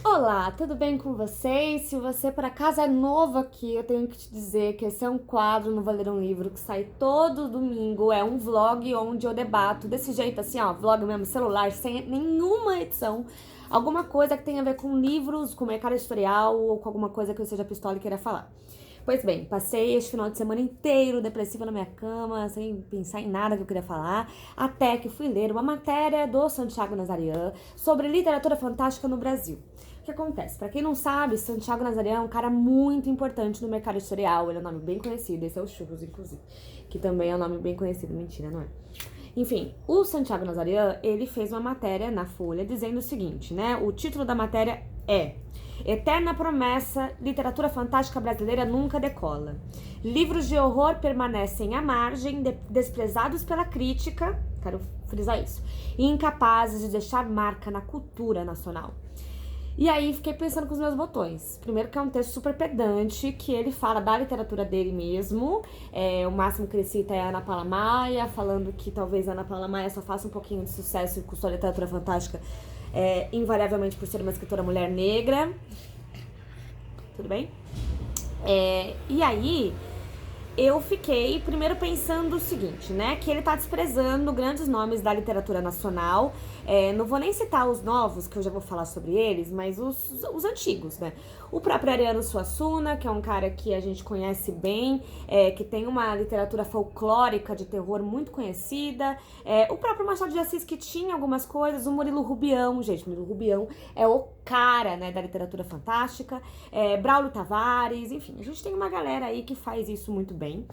Olá, tudo bem com vocês? Se você por acaso é novo aqui, eu tenho que te dizer que esse é um quadro no Valer um Livro que sai todo domingo. É um vlog onde eu debato desse jeito assim, ó, vlog mesmo, celular, sem nenhuma edição. Alguma coisa que tenha a ver com livros, com mercado editorial ou com alguma coisa que eu seja pistola e queira falar. Pois bem, passei este final de semana inteiro depressiva na minha cama, sem pensar em nada que eu queria falar, até que fui ler uma matéria do Santiago Nazarian sobre literatura fantástica no Brasil. O que acontece? Pra quem não sabe, Santiago Nazarian é um cara muito importante no mercado editorial, ele é um nome bem conhecido, esse é o Churros, inclusive, que também é um nome bem conhecido, mentira, não é? Enfim, o Santiago Nazarian, ele fez uma matéria na Folha dizendo o seguinte, né? O título da matéria é Eterna Promessa, Literatura Fantástica Brasileira Nunca Decola. Livros de horror permanecem à margem, desprezados pela crítica, quero frisar isso, e incapazes de deixar marca na cultura nacional. E aí fiquei pensando com os meus botões. Primeiro que é um texto super pedante, que ele fala da literatura dele mesmo. O máximo que ele cita é a Ana Paula Maia, falando que talvez a Ana Paula Maia só faça um pouquinho de sucesso com sua literatura fantástica, invariavelmente por ser uma escritora mulher negra. Tudo bem? E aí eu fiquei primeiro pensando o seguinte, né? Que ele tá desprezando grandes nomes da literatura nacional. Não vou nem citar os novos, que eu já vou falar sobre eles, mas os antigos, né? O próprio Ariano Suassuna, que é um cara que a gente conhece bem, que tem uma literatura folclórica de terror muito conhecida. O próprio Machado de Assis, que tinha algumas coisas. O Murilo Rubião, gente, Murilo Rubião é o cara, né, da literatura fantástica. Braulio Tavares, enfim, a gente tem uma galera aí que faz isso muito bem.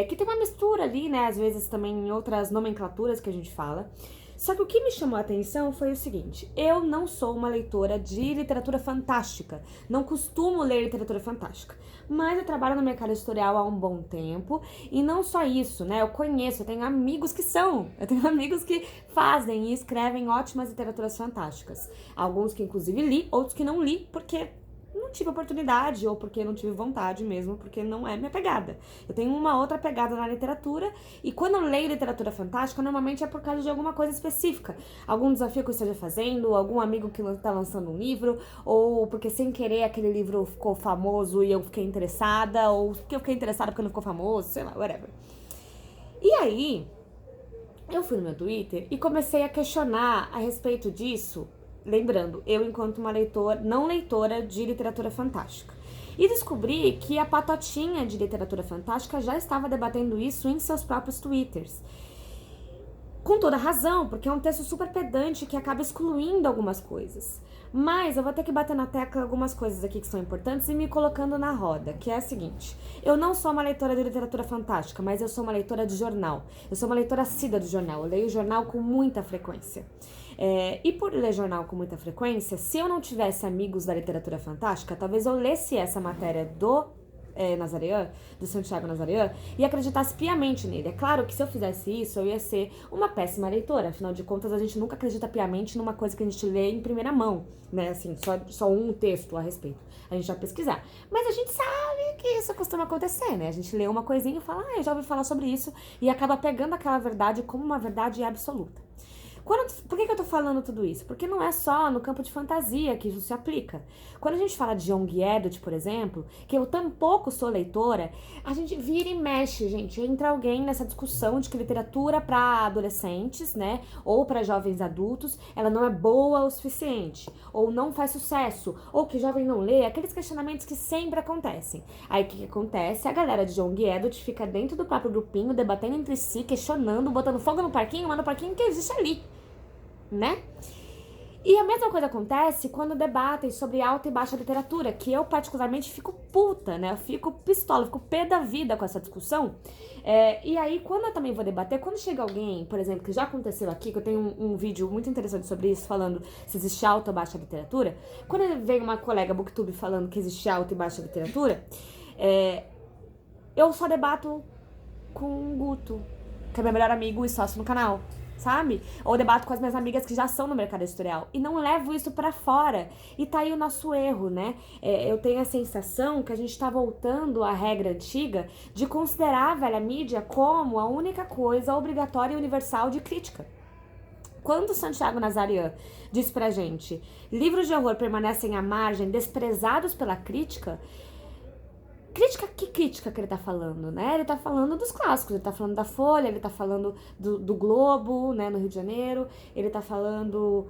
Que tem uma mistura ali, né, às vezes também em outras nomenclaturas que a gente fala. Só que o que me chamou a atenção foi o seguinte: eu não sou uma leitora de literatura fantástica, não costumo ler literatura fantástica, mas eu trabalho no mercado editorial há um bom tempo, e não só isso, né, eu tenho amigos que eu tenho amigos que fazem e escrevem ótimas literaturas fantásticas, alguns que inclusive li, outros que não li, porque não tive oportunidade ou porque não tive vontade mesmo, porque não é minha pegada. Eu tenho uma outra pegada na literatura, e quando eu leio literatura fantástica, normalmente é por causa de alguma coisa específica. Algum desafio que eu esteja fazendo, algum amigo que está lançando um livro, ou porque sem querer aquele livro ficou famoso e eu fiquei interessada, ou porque eu fiquei interessada porque não ficou famoso, sei lá, whatever. E aí, eu fui no meu Twitter e comecei a questionar a respeito disso. Lembrando, eu enquanto uma não leitora de literatura fantástica. E descobri que a patotinha de literatura fantástica já estava debatendo isso em seus próprios twitters. Com toda razão, porque é um texto super pedante que acaba excluindo algumas coisas. Mas eu vou ter que bater na tecla algumas coisas aqui que são importantes e me colocando na roda, que é a seguinte: eu não sou uma leitora de literatura fantástica, mas eu sou uma leitora de jornal. Eu sou uma leitora assídua do jornal, eu leio jornal com muita frequência. E por ler jornal com muita frequência, se eu não tivesse amigos da literatura fantástica, talvez eu lesse essa matéria do Nazarian, do Santiago Nazarian, e acreditasse piamente nele. É claro que se eu fizesse isso, eu ia ser uma péssima leitora. Afinal de contas, a gente nunca acredita piamente numa coisa que a gente lê em primeira mão, né? Assim, só um texto a respeito. A gente vai pesquisar. Mas a gente sabe que isso costuma acontecer, né? A gente lê uma coisinha e fala, eu já ouvi falar sobre isso, e acaba pegando aquela verdade como uma verdade absoluta. Por que eu tô falando tudo isso? Porque não é só no campo de fantasia que isso se aplica. Quando a gente fala de young adult, por exemplo, que eu tampouco sou leitora, a gente vira e mexe, gente. Entra alguém nessa discussão de que literatura para adolescentes, né, ou para jovens adultos, ela não é boa o suficiente, ou não faz sucesso, ou que jovem não lê, aqueles questionamentos que sempre acontecem. Aí o que acontece? A galera de young adult fica dentro do próprio grupinho, debatendo entre si, questionando, botando fogo no parquinho, mas no parquinho que existe ali, né? E a mesma coisa acontece quando debatem sobre alta e baixa literatura, que eu particularmente fico puta, né? Eu fico pistola, eu fico pé da vida com essa discussão. E aí, quando eu também vou debater, quando chega alguém, por exemplo, que já aconteceu aqui, que eu tenho um vídeo muito interessante sobre isso, falando se existe alta ou baixa literatura, quando vem uma colega booktube falando que existe alta e baixa literatura, eu só debato com o Guto, que é meu melhor amigo e sócio no canal, sabe? Ou debato com as minhas amigas que já são no mercado editorial. E não levo isso pra fora. E tá aí o nosso erro, né? Eu tenho a sensação que a gente tá voltando à regra antiga de considerar a velha mídia como a única coisa obrigatória e universal de crítica. quando Santiago Nazarian diz pra gente, livros de horror permanecem à margem, desprezados pela crítica, que crítica que ele tá falando, né? Ele tá falando dos clássicos, ele tá falando da Folha, ele tá falando do Globo, né, no Rio de Janeiro, ele tá falando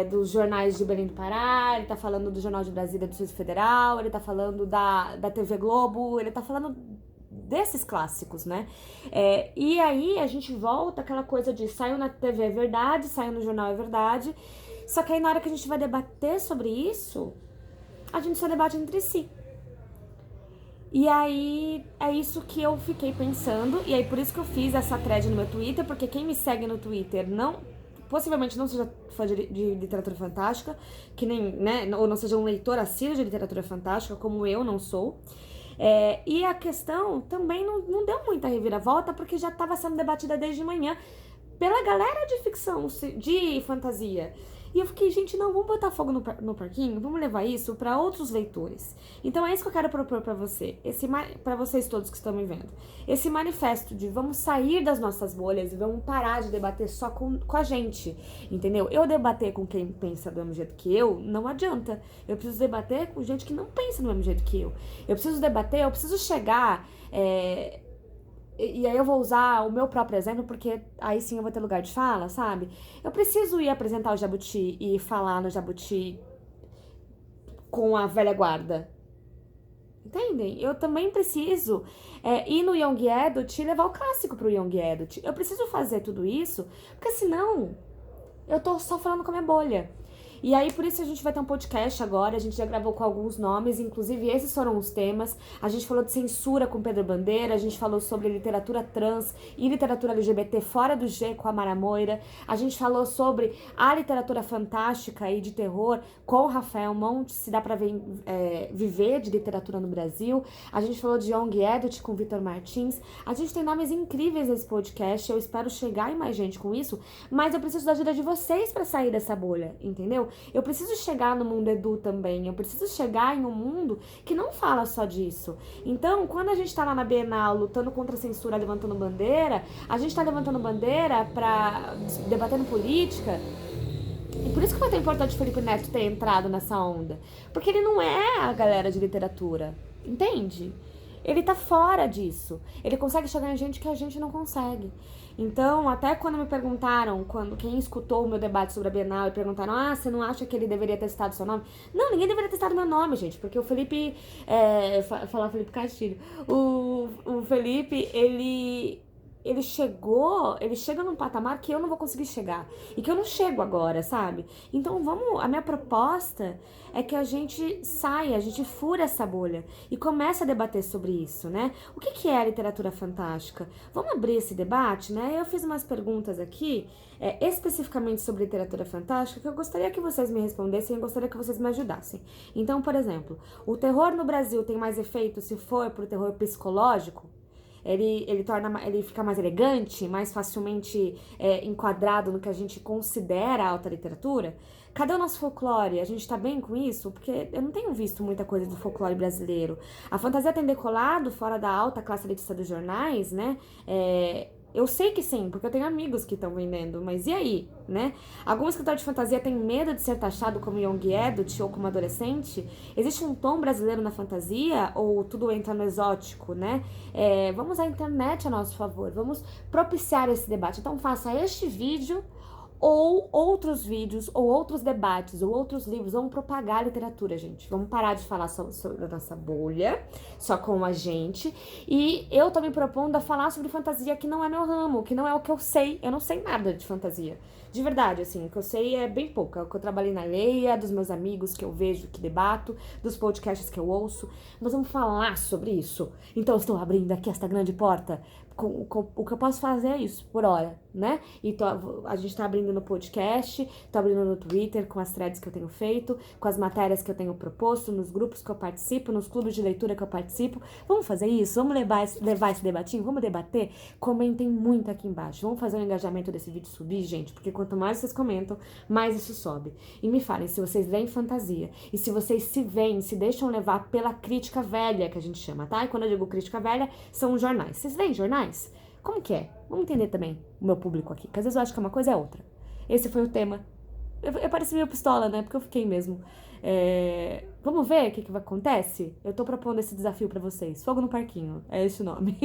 dos jornais de Belém do Pará, ele tá falando do Jornal de Brasília do Distrito Federal, ele tá falando da TV Globo, ele tá falando desses clássicos, né? E aí a gente volta àquela coisa de saiu na TV é verdade, saiu no jornal é verdade, só que aí na hora que a gente vai debater sobre isso, a gente só debate entre si. E aí, é isso que eu fiquei pensando, e aí por isso que eu fiz essa thread no meu Twitter, porque quem me segue no Twitter possivelmente não seja fã de literatura fantástica, que nem, né, ou não seja um leitor assíduo de literatura fantástica, como eu não sou. E a questão também não deu muita reviravolta, porque já estava sendo debatida desde manhã pela galera de ficção, de fantasia. E eu fiquei, gente, não, vamos botar fogo no parquinho, vamos levar isso para outros leitores. Então é isso que eu quero propor para você, para vocês todos que estão me vendo. Esse manifesto de vamos sair das nossas bolhas e vamos parar de debater só com a gente, entendeu? Eu debater com quem pensa do mesmo jeito que eu, não adianta. Eu preciso debater com gente que não pensa do mesmo jeito que eu. Eu preciso chegar... E aí eu vou usar o meu próprio exemplo, porque aí sim eu vou ter lugar de fala, sabe? Eu preciso ir apresentar o Jabuti e falar no Jabuti com a velha guarda. Entendem? Eu também preciso ir no Young Adult e levar o clássico pro Young Adult. Eu preciso fazer tudo isso, porque senão eu tô só falando com a minha bolha. E aí, por isso a gente vai ter um podcast agora, a gente já gravou com alguns nomes, inclusive esses foram os temas. A gente falou de censura com Pedro Bandeira, a gente falou sobre literatura trans e literatura LGBT fora do G com a Mara Moira. A gente falou sobre a literatura fantástica e de terror com Rafael Monte, se dá pra viver de literatura no Brasil. A gente falou de Young Adult com Vitor Martins. A gente tem nomes incríveis nesse podcast, eu espero chegar em mais gente com isso, mas eu preciso da ajuda de vocês pra sair dessa bolha, entendeu? Eu preciso chegar no mundo edu também, eu preciso chegar em um mundo que não fala só disso. Então, quando a gente tá lá na Bienal lutando contra a censura, levantando bandeira, a gente tá levantando bandeira debatendo política. E por isso que foi tão importante o Felipe Neto ter entrado nessa onda. Porque ele não é a galera de literatura, entende? Ele tá fora disso. Ele consegue chegar em gente que a gente não consegue. Então, até quando me perguntaram, quem escutou o meu debate sobre a Bienal e perguntaram, você não acha que ele deveria ter citado seu nome? Não, ninguém deveria ter citado meu nome, gente, porque o Felipe, falar Felipe Castilho, o Felipe, ele chega num patamar que eu não vou conseguir chegar. E que eu não chego agora, sabe? Então a minha proposta é que a gente saia, a gente fura essa bolha e comece a debater sobre isso, né? O que é a literatura fantástica? Vamos abrir esse debate, né? Eu fiz umas perguntas aqui, especificamente sobre literatura fantástica, que eu gostaria que vocês me respondessem e gostaria que vocês me ajudassem. Então, por exemplo, o terror no Brasil tem mais efeito se for pro terror psicológico? Ele fica mais elegante, mais facilmente enquadrado no que a gente considera alta literatura? Cadê o nosso folclore? A gente tá bem com isso? Porque eu não tenho visto muita coisa do folclore brasileiro. A fantasia tem decolado fora da alta classe elitista dos jornais, né? Eu sei que sim, porque eu tenho amigos que estão vendendo, mas e aí, né? Algum escritor de fantasia tem medo de ser taxado como young adult ou como adolescente? Existe um tom brasileiro na fantasia ou tudo entra no exótico, né? Vamos usar a internet a nosso favor, vamos propiciar esse debate. Então faça este vídeo ou outros vídeos, ou outros debates, ou outros livros. Vamos propagar a literatura, gente. Vamos parar de falar sobre a nossa bolha, só com a gente. E eu tô me propondo a falar sobre fantasia que não é meu ramo, que não é o que eu sei. Eu não sei nada de fantasia. De verdade, assim, o que eu sei é bem pouco. É o que eu trabalhei na Leia, dos meus amigos que eu vejo, que debato, dos podcasts que eu ouço. Nós vamos falar sobre isso. Então, eu estou abrindo aqui esta grande porta. O que eu posso fazer é isso, por hora, né? E a gente tá abrindo no podcast, tá abrindo no Twitter, com as threads que eu tenho feito, com as matérias que eu tenho proposto, nos grupos que eu participo, nos clubes de leitura que eu participo. Vamos fazer isso? Vamos levar esse debatinho? Vamos debater? Comentem muito aqui embaixo. Vamos fazer o engajamento desse vídeo subir, gente, porque quanto mais vocês comentam, mais isso sobe. E me falem se vocês leem fantasia, e se vocês se deixam levar pela crítica velha, que a gente chama, tá? E quando eu digo crítica velha, são os jornais. Vocês leem jornais? Como que é? Vamos entender também o meu público aqui, que às vezes eu acho que uma coisa é outra. Esse foi o tema. Eu pareci meio pistola, né? Porque eu fiquei mesmo. Vamos ver o que acontece? Eu tô propondo esse desafio pra vocês. Fogo no Parquinho, é esse o nome.